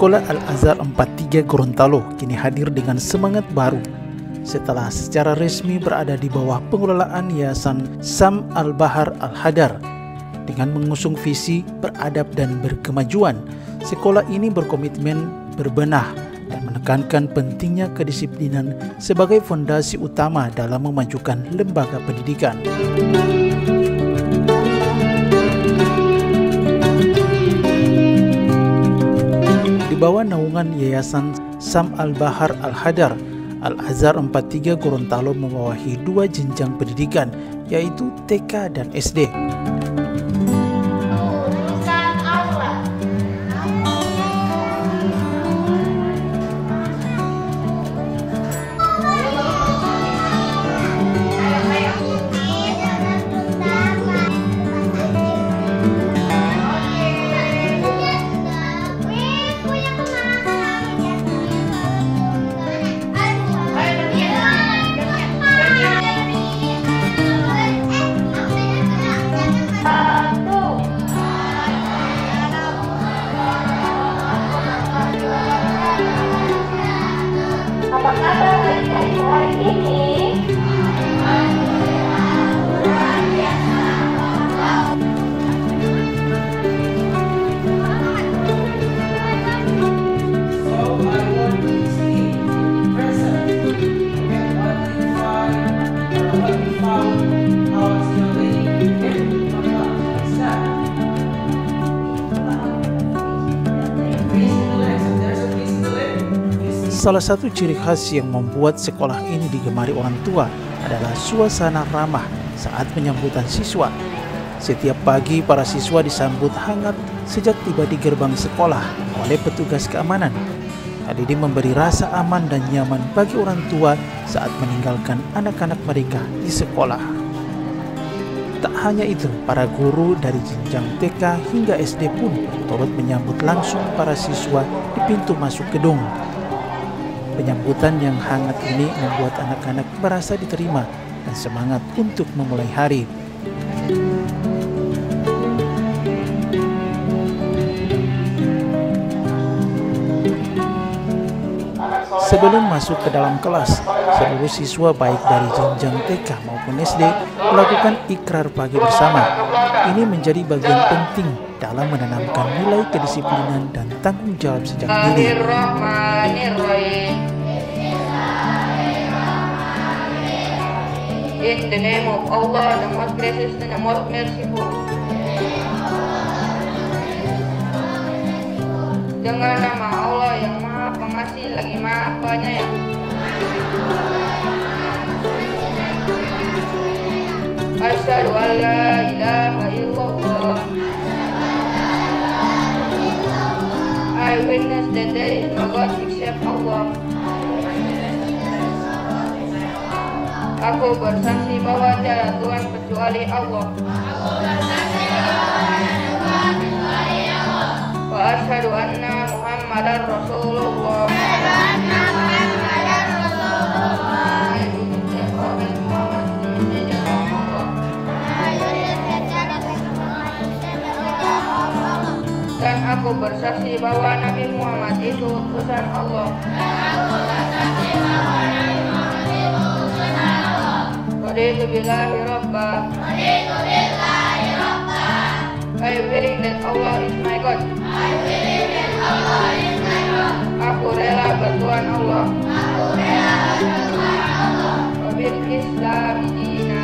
Sekolah Al-Azhar 43 Gorontalo kini hadir dengan semangat baru setelah secara resmi berada di bawah pengelolaan Yayasan Sam Al-Bahar Al-Hadar. Dengan mengusung visi beradab dan berkemajuan, sekolah ini berkomitmen berbenah dan menekankan pentingnya kedisiplinan sebagai fondasi utama dalam memajukan lembaga pendidikan. Di bawah naungan Yayasan Sam Al-Bahar Al-Hadar, Al-Azhar 43 Gorontalo membawahi 2 jenjang pendidikan, yaitu TK dan SD. Apa kabar adik-adik hari ini? Salah satu ciri khas yang membuat sekolah ini digemari orang tua adalah suasana ramah saat penyambutan siswa. Setiap pagi para siswa disambut hangat sejak tiba di gerbang sekolah oleh petugas keamanan. Hal ini memberi rasa aman dan nyaman bagi orang tua saat meninggalkan anak-anak mereka di sekolah. Tak hanya itu, para guru dari jenjang TK hingga SD pun turut menyambut langsung para siswa di pintu masuk gedung. Penyambutan yang hangat ini membuat anak-anak merasa diterima dan semangat untuk memulai hari. Sebelum masuk ke dalam kelas, seluruh siswa baik dari jenjang TK maupun SD melakukan ikrar pagi bersama. Ini menjadi bagian penting dalam menanamkan nilai kedisiplinan dan tanggung jawab sejak dini. In the name of Allah, the most gracious and the most merciful. Dengan nama Allah yang Maha Pengasih lagi Maha Penyayang. Asyhadu an la ilaha illallah. I witness that there is no God except Allah. Aku bersaksi bahwa tiada Tuhan kecuali Allah. Wa asyhadu anna Muhammadar Rasulullah. Dan aku bersaksi bahwa Nabi Muhammad itu utusan Allah. Raditu billahi rabba. I believe that Allah is my God. Aku rela bertuhan Allah. Wabil Islam dina.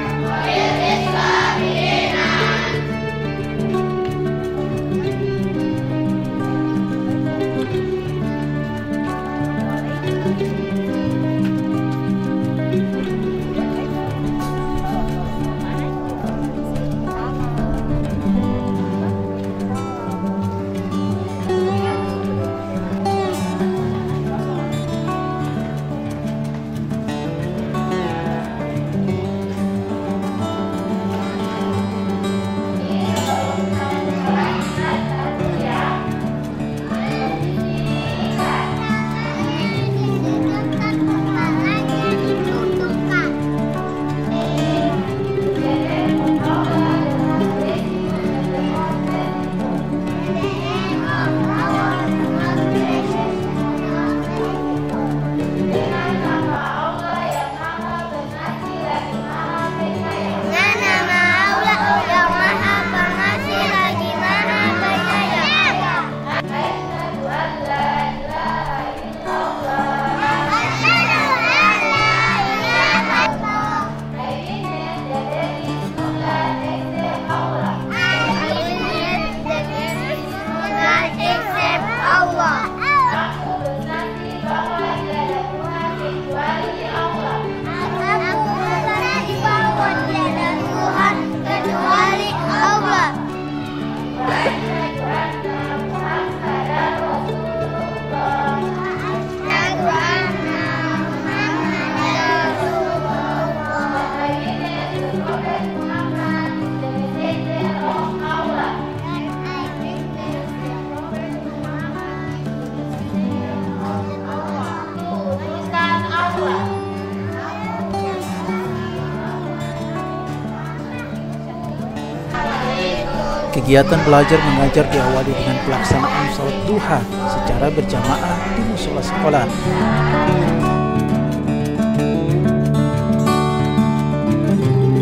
Kegiatan belajar mengajar diawali dengan pelaksanaan salat duha secara berjamaah di musola sekolah.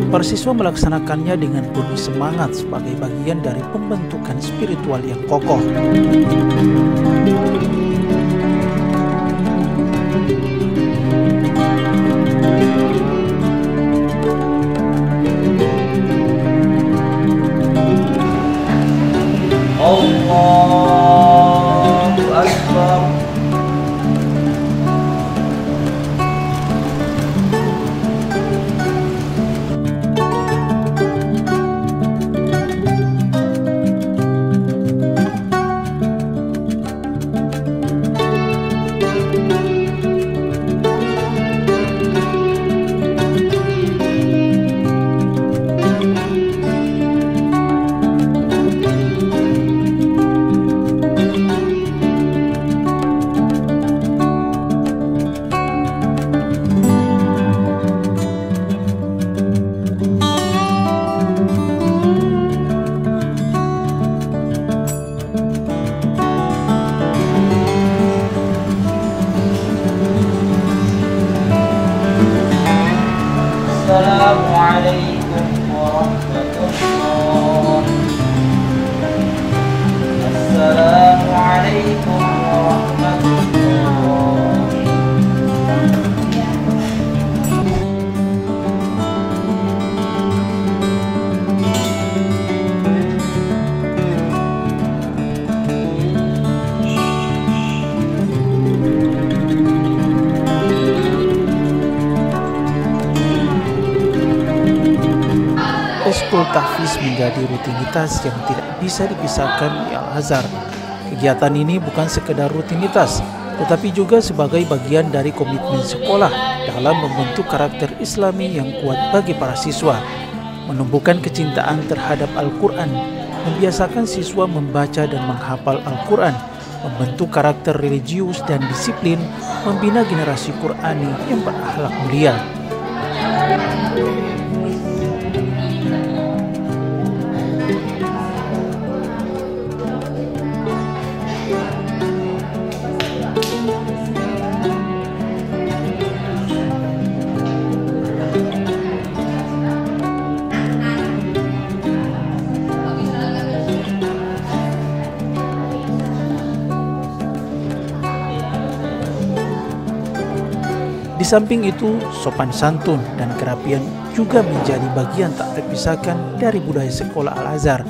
Para siswa melaksanakannya dengan penuh semangat sebagai bagian dari pembentukan spiritual yang kokoh. Allahu Akbar. Assalamualaikum warahmatullahi. Assalamualaikum warahmatullahi. Eskul tahfiz menjadi rutinitas yang tidak bisa dipisahkan di Al-Azhar. Kegiatan ini bukan sekedar rutinitas, tetapi juga sebagai bagian dari komitmen sekolah dalam membentuk karakter Islami yang kuat bagi para siswa, menumbuhkan kecintaan terhadap Al-Quran, membiasakan siswa membaca dan menghafal Al-Quran, membentuk karakter religius dan disiplin, membina generasi Qurani yang berakhlak mulia. Di samping itu, sopan santun dan kerapian juga menjadi bagian tak terpisahkan dari budaya sekolah Al-Azhar.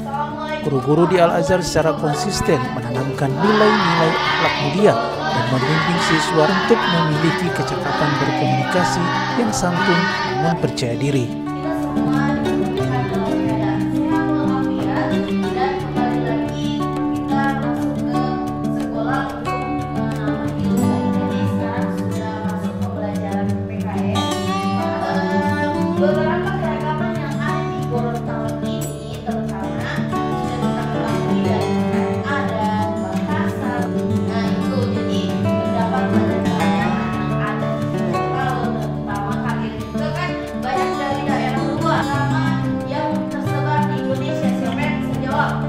Guru-guru di Al-Azhar secara konsisten menanamkan nilai-nilai akhlak mulia dan membimbing siswa untuk memiliki kecakapan berkomunikasi yang santun namun percaya diri. Beberapa keragaman yang ada di Gorontalo ini terutama sudah bisa mengakui dari adat, bahasa. Nah itu jadi terdapat banyak adat di Gorontalo, terutama kakek juga kan banyak dari daerah luar sama yang tersebar di Indonesia. Siapa yang bisa jawab?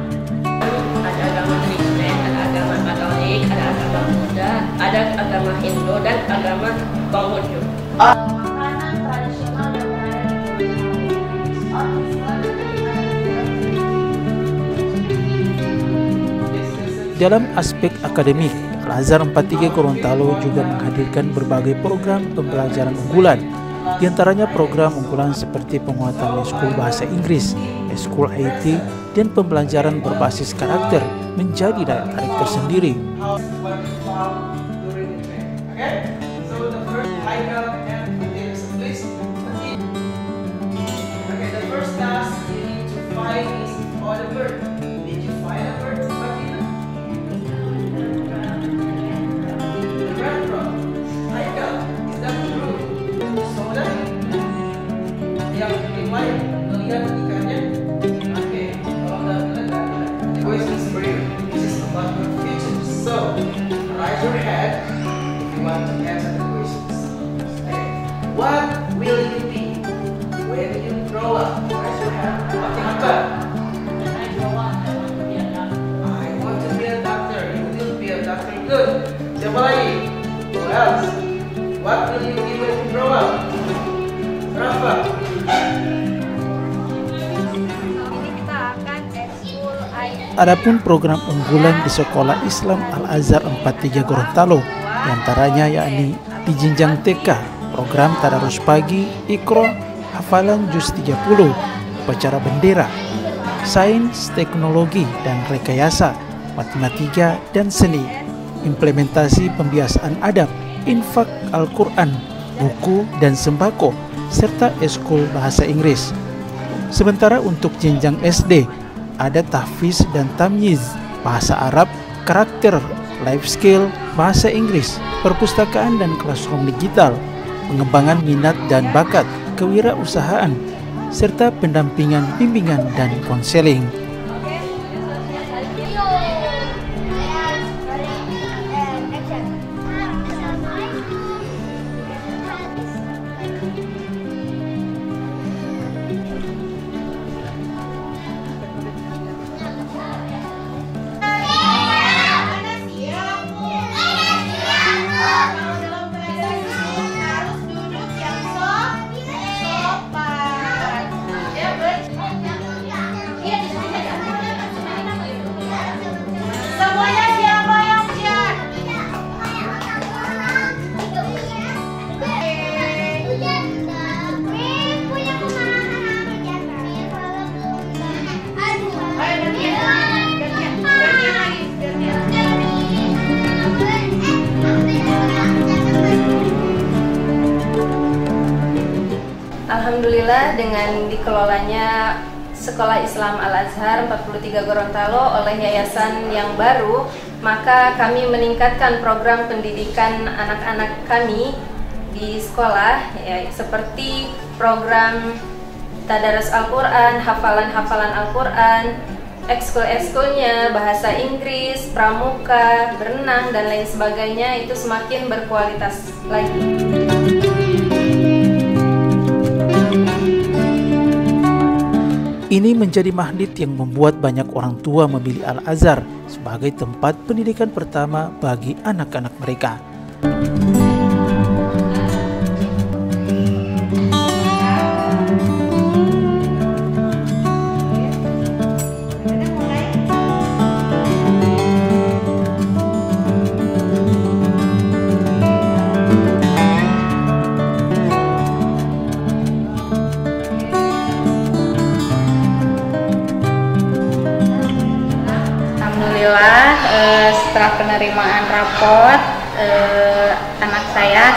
Ada agama Kristen, ada agama Katolik, ada agama Buddha, ada agama Hindu dan agama Konghucu. Makanan tradisional yang berada di Gorontalo. Dalam aspek akademik, Al-Azhar 43 Gorontalo juga menghadirkan berbagai program pembelajaran unggulan. Di antaranya program unggulan seperti penguatan eskul bahasa Inggris, eskul IT, dan pembelajaran berbasis karakter menjadi daya tarik tersendiri. Raise your hand if you want to answer the questions. Okay. What will you be when you grow up? Raise your hand. What? else? What will you be when you grow up? Rafa. Ini kita akan ekskul IT. Adapun program unggulan di Sekolah Islam Al-Azhar 43 Gorontalo, diantaranya yakni di jenjang TK, program Tadarus Pagi, Iqra, hafalan juz 30, upacara bendera, sains, teknologi dan rekayasa, matematika dan seni, implementasi pembiasaan adab, infak Al-Quran, buku dan sembako, serta eskul bahasa Inggris. Sementara untuk jenjang SD, ada tahfiz dan tamyiz, bahasa Arab, karakter, life skill, bahasa Inggris, perpustakaan dan classroom digital, pengembangan minat dan bakat, kewirausahaan, serta pendampingan, bimbingan dan konseling. Alhamdulillah, dengan dikelolanya Sekolah Islam Al-Azhar 43 Gorontalo oleh yayasan yang baru, maka kami meningkatkan program pendidikan anak-anak kami di sekolah, ya, seperti program Tadarus Al-Quran, hafalan-hafalan Al-Quran, ekskul-ekskulnya, bahasa Inggris, pramuka, berenang, dan lain sebagainya, itu semakin berkualitas lagi. Ini menjadi magnet yang membuat banyak orang tua memilih Al-Azhar sebagai tempat pendidikan pertama bagi anak-anak mereka. Setelah penerimaan raport, anak saya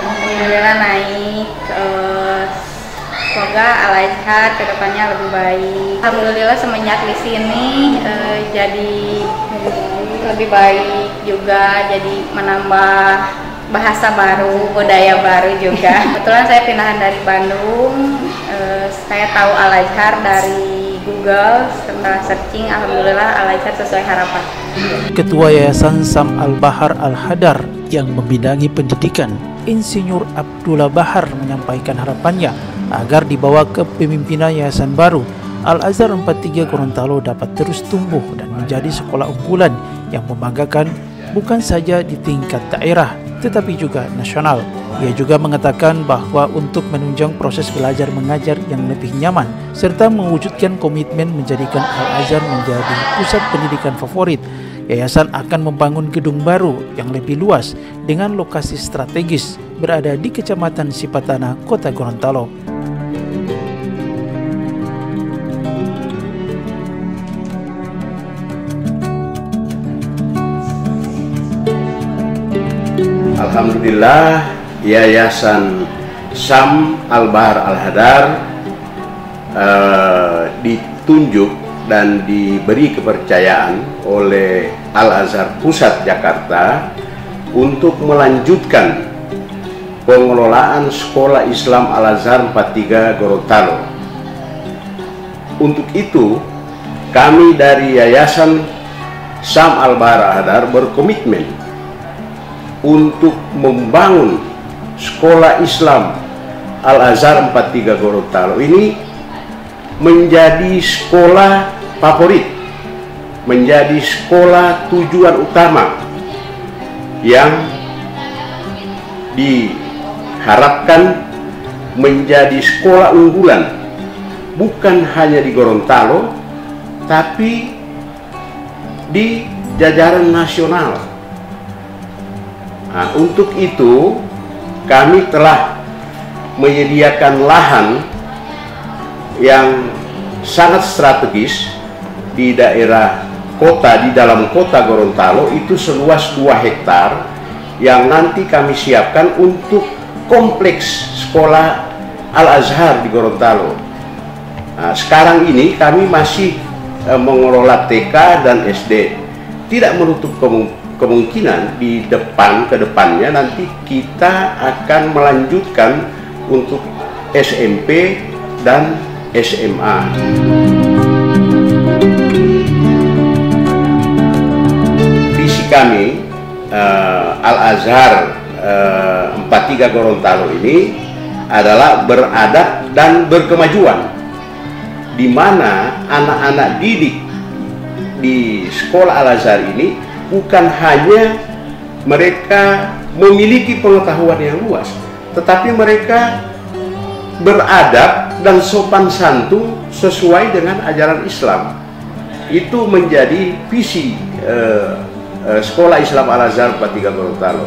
alhamdulillah naik. Semoga Al-Azhar kedepannya lebih baik. Alhamdulillah semenjak di sini jadi lebih baik juga, jadi menambah bahasa baru, budaya baru juga. Kebetulan saya pindahan dari Bandung, saya tahu Al-Azhar dari Google. Setelah searching, alhamdulillah Al-Azhar sesuai harapan. Ketua Yayasan Sam Al-Bahar Al-Hadar yang membidangi pendidikan, Insinyur Abdullah Bahar, menyampaikan harapannya agar dibawa ke pemimpinan yayasan baru, Al-Azhar 43 Gorontalo dapat terus tumbuh dan menjadi sekolah unggulan yang membanggakan bukan saja di tingkat daerah tetapi juga nasional. Ia juga mengatakan bahwa untuk menunjang proses belajar mengajar yang lebih nyaman serta mewujudkan komitmen menjadikan Al-Azhar menjadi pusat pendidikan favorit, yayasan akan membangun gedung baru yang lebih luas dengan lokasi strategis berada di Kecamatan Sipatana, Kota Gorontalo. Alhamdulillah, Yayasan Sam Al-Bahar Al-Hadar ditunjuk dan diberi kepercayaan oleh Al-Azhar Pusat Jakarta untuk melanjutkan pengelolaan Sekolah Islam Al-Azhar 43 Gorontalo. Untuk itu, kami dari Yayasan Sam Al-Bahar Al-Hadar berkomitmen untuk membangun Sekolah Islam Al-Azhar 43 Gorontalo ini menjadi sekolah favorit, menjadi sekolah tujuan utama yang diharapkan menjadi sekolah unggulan bukan hanya di Gorontalo tapi di jajaran nasional. Nah, untuk itu kami telah menyediakan lahan yang sangat strategis di daerah kota, di dalam kota Gorontalo, itu seluas 2 hektar yang nanti kami siapkan untuk kompleks sekolah Al-Azhar di Gorontalo. Nah, sekarang ini kami masih mengelola TK dan SD. Tidak menutup kemungkinan di kedepannya nanti kita akan melanjutkan untuk SMP dan SMA. Visi kami Al-Azhar 43 Gorontalo ini adalah beradab dan berkemajuan, di mana anak-anak didik di sekolah Al-Azhar ini bukan hanya mereka memiliki pengetahuan yang luas, tetapi mereka beradab dan sopan santun sesuai dengan ajaran Islam. Itu menjadi visi Sekolah Islam Al-Azhar 43 Gorontalo.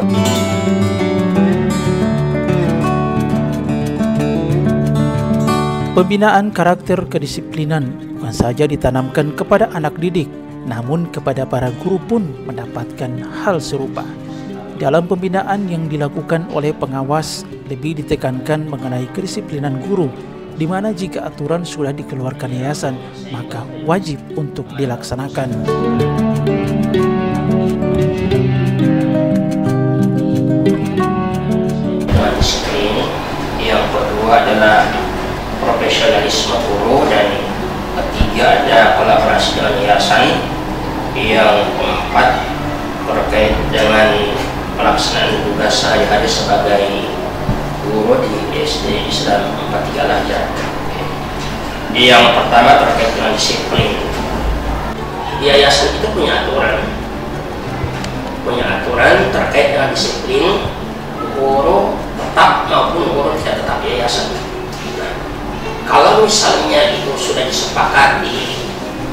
Pembinaan karakter kedisiplinan bukan saja ditanamkan kepada anak didik, namun kepada para guru pun mendapatkan hal serupa. Dalam pembinaan yang dilakukan oleh pengawas, lebih ditekankan mengenai kedisiplinan guru, di mana jika aturan sudah dikeluarkan yayasan, maka wajib untuk dilaksanakan. Disiplin, yang kedua adalah profesionalisme guru, dan ketiga ada kolaborasi dengan yayasan, yang keempat terkait dengan pelaksanaan tugas sehari-hari sebagai guru di SD Islam 43 Al-Azhar. Yang pertama terkait dengan disiplin. Yayasan itu punya aturan terkait dengan disiplin guru tetap maupun guru tidak tetap yayasan. Nah, kalau misalnya itu sudah disepakati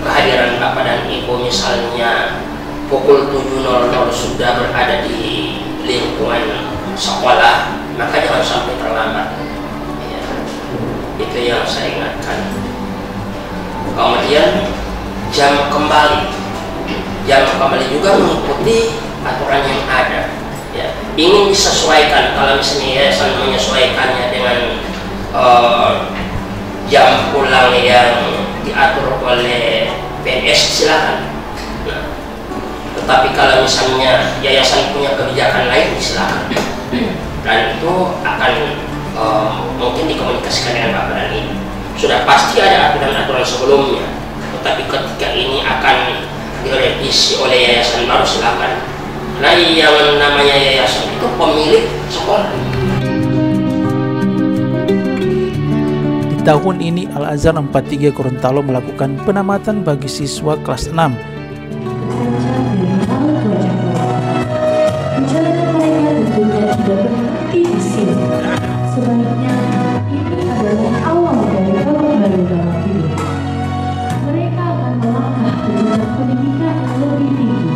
kehadiran Bapak dan Ibu, misalnya pukul 7.00 sudah berada di lingkungan sekolah, maka jangan sampai terlambat. Ya, itu yang saya ingatkan. Kemudian jam kembali juga mengikuti aturan yang ada. Ya, ingin disesuaikan, kalau misalnya yayasan menyesuaikannya dengan jam pulang yang diatur oleh PNS, silakan. Tetapi kalau misalnya yayasan punya kebijakan lain, silakan. Dan itu akan mungkin dikomunikasikan dengan Bapak dan Ibu. Sudah pasti ada aturan-aturan sebelumnya, tetapi ketika ini akan direvisi oleh yayasan baru, silakan. Nah, yang namanya yayasan itu pemilik sekolah. Di tahun ini Al-Azhar 43 Gorontalo melakukan penamatan bagi siswa kelas 6. Sebaliknya, ini adalah awal dari babak baru dalam hidup. Mereka akan melangkah ke jenjang pendidikan yang lebih tinggi.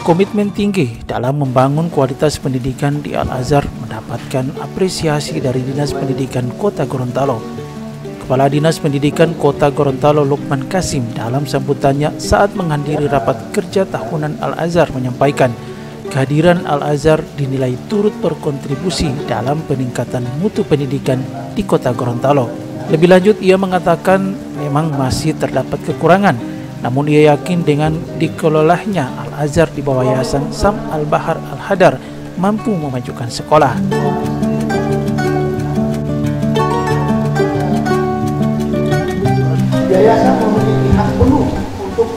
Komitmen tinggi dalam membangun kualitas pendidikan di Al-Azhar mendapatkan apresiasi dari Dinas Pendidikan Kota Gorontalo. Kepala Dinas Pendidikan Kota Gorontalo Lukman Kasim dalam sambutannya saat menghadiri rapat kerja tahunan Al-Azhar menyampaikan kehadiran Al-Azhar dinilai turut berkontribusi dalam peningkatan mutu pendidikan di Kota Gorontalo. Lebih lanjut, ia mengatakan memang masih terdapat kekurangan, namun ia yakin dengan dikelolanya Al-Azhar di bawah Yayasan Sam Al-Bahar Al-Hadar mampu memajukan sekolah. Yayasan memiliki hak penuh untuk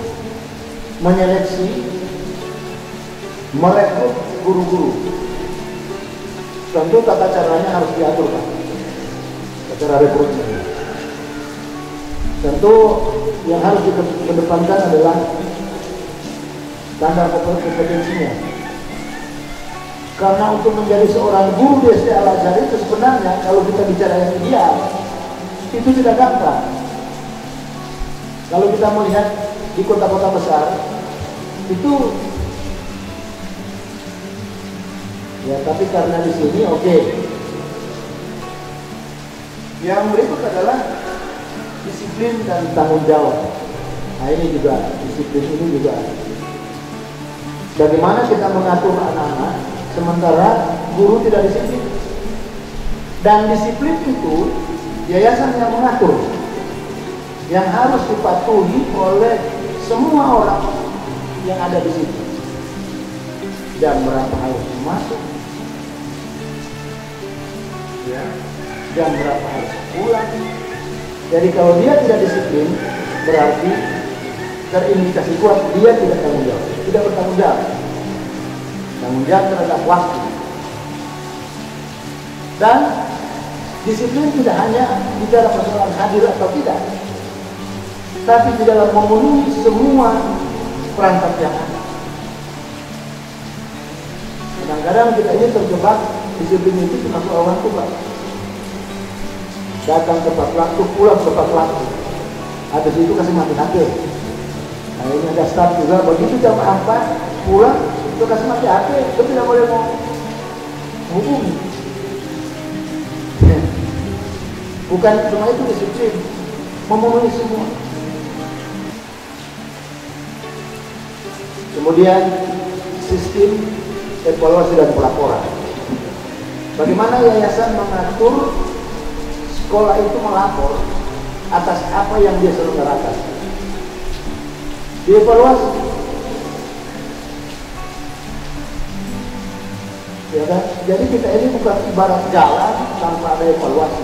menyeleksi, merekrut guru-guru. Tentu tata caranya harus diatur, Pak. Cara rekrutmen. Tentu yang harus dikedepankan adalah standar kompetensinya. Karena untuk menjadi seorang guru di SD Al-Azhar itu sebenarnya kalau kita bicara yang ideal itu tidak gampang. Kalau kita melihat di kota-kota besar itu ya, tapi karena di sini oke. Yang berikut adalah disiplin dan tanggung jawab. Nah ini juga, disiplin ini juga. Bagaimana kita mengatur anak-anak sementara guru tidak disiplin. Dan disiplin itu yayasan yang mengatur, yang harus dipatuhi oleh semua orang yang ada di situ. Jam berapa harus masuk, ya, jam berapa harus pulang. Jadi kalau dia tidak disiplin, berarti terindikasi kuat dia tidak tanggung jawab, tidak bertanggung jawab. Tanggung jawab terhadap waktu. Dan disiplin tidak hanya di dalam persoalan hadir atau tidak, tapi di dalam memenuhi semua perangkat yang ada. Kadang-kadang kita ini terjebak disiplin itu cuma soal waktu, Pak. Datang tepat waktu, pulang tepat waktu. Habis itu kasih mati HP. Nah ini ada staff juga, begitu jam 4 pulang itu kasih mati HP, itu tidak boleh mau hubungi. Bukan cuma itu disiplin, memenuhi semua. Kemudian sistem evaluasi dan pelaporan. Bagaimana yayasan mengatur sekolah itu melapor atas apa yang dia selenggarakan. Dievaluasi. Ya kan? Jadi kita ini bukan ibarat jalan tanpa ada evaluasi.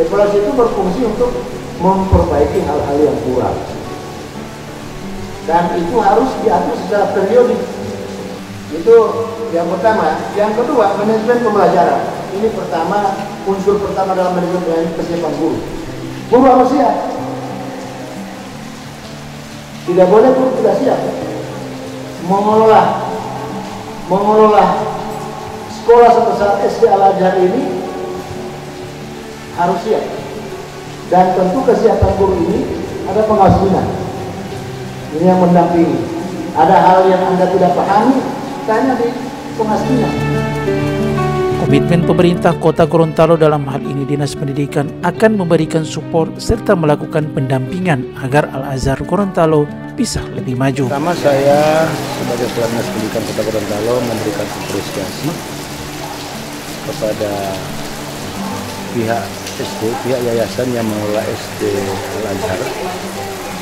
Evaluasi itu berfungsi untuk memperbaiki hal-hal yang kurang. Dan itu harus diatur secara periodik. Itu yang pertama. Yang kedua, manajemen pembelajaran. Ini pertama, unsur pertama dalam manajemen kesiapan guru. Guru harus siap. Tidak boleh guru tidak siap. Mengelola sekolah sebesar SD Al-Azhar ini harus siap. Dan tentu kesiapan guru ini ada pengawas bina. Ini yang mendampingi. Ada hal yang Anda tidak pahami, tanya di pengawas bina. Komitmen pemerintah Kota Gorontalo dalam hal ini Dinas Pendidikan akan memberikan support serta melakukan pendampingan agar Al-Azhar Gorontalo bisa lebih maju. Pertama, saya sebagai Kepala Dinas Pendidikan Kota Gorontalo memberikan apresiasi kepada pihak SD, pihak yayasan yang mengelola SD Al-Azhar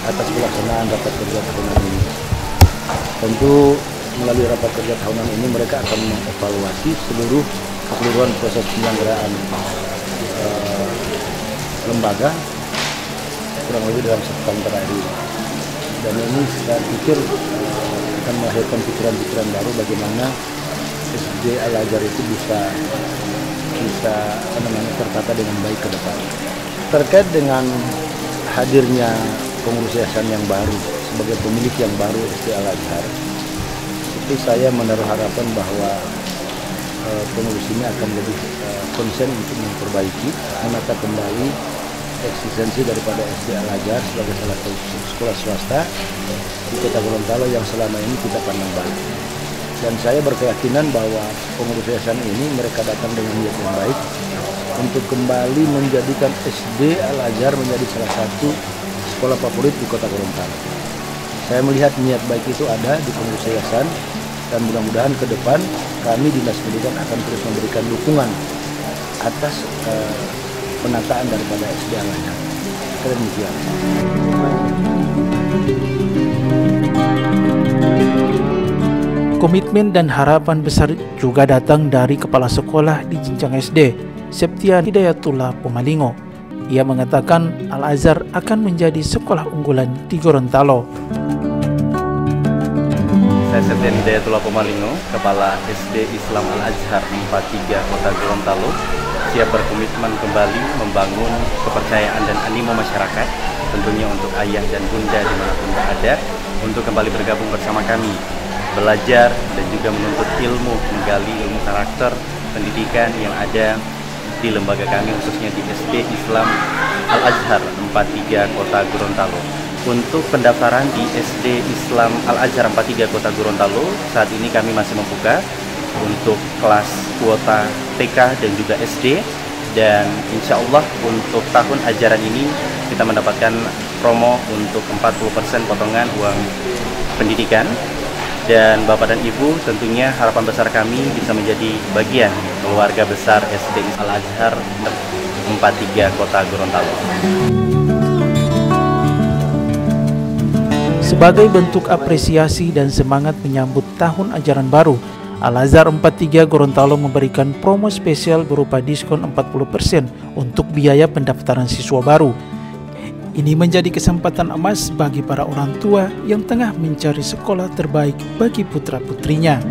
atas pelaksanaan rapat kerja tahunan ini. Tentu melalui rapat kerja tahunan ini mereka akan mengevaluasi keseluruhan proses penyelenggaraan lembaga kurang lebih dalam setahun terakhir ini. Dan ini saya pikir akan melahirkan pikiran-pikiran baru bagaimana SD Al-Azhar itu bisa tertata dengan baik ke depan. Terkait dengan hadirnya pengurus yayasan yang baru sebagai pemilik yang baru SD Al-Azhar, itu saya menaruh harapan bahwa pengurus ini akan lebih konsen untuk memperbaiki, menata kembali eksistensi daripada SD Al-Azhar sebagai salah satu sekolah swasta di Kota Gorontalo yang selama ini kita pandang baik. Dan saya berkeyakinan bahwa pengurus yayasan ini mereka datang dengan niat yang baik untuk kembali menjadikan SD Al-Azhar menjadi salah satu sekolah favorit di Kota Gorontalo. Saya melihat niat baik itu ada di pengurus yayasan, dan mudah-mudahan ke depan kami Dinas Pendidikan akan terus memberikan dukungan atas penataan daripada SD Al-Azhar. Demikian. Komitmen dan harapan besar juga datang dari Kepala Sekolah di jenjang SD, Septian Hidayatullah Pomalingo. Ia mengatakan Al-Azhar akan menjadi sekolah unggulan di Gorontalo. Saya Septian Hidayatullah Pomalingo, Kepala SD Islam Al-Azhar 43 Kota Gorontalo, siap berkomitmen kembali membangun kepercayaan dan animo masyarakat, tentunya untuk ayah dan bunda dimanapun berada, untuk kembali bergabung bersama kami, belajar dan juga menuntut ilmu, menggali ilmu karakter, pendidikan yang ada di lembaga kami, khususnya di SD Islam Al-Azhar 43 Kota Gorontalo. Untuk pendaftaran di SD Islam Al-Azhar 43 Kota Gorontalo, saat ini kami masih membuka untuk kelas kuota TK dan juga SD, dan insya Allah untuk tahun ajaran ini kita mendapatkan promo untuk 40% potongan uang pendidikan. Dan Bapak dan Ibu, tentunya harapan besar kami bisa menjadi bagian keluarga besar SD Al-Azhar 43 Kota Gorontalo. Sebagai bentuk apresiasi dan semangat menyambut tahun ajaran baru, Al-Azhar 43 Gorontalo memberikan promo spesial berupa diskon 40% untuk biaya pendaftaran siswa baru. Ini menjadi kesempatan emas bagi para orang tua yang tengah mencari sekolah terbaik bagi putra-putrinya.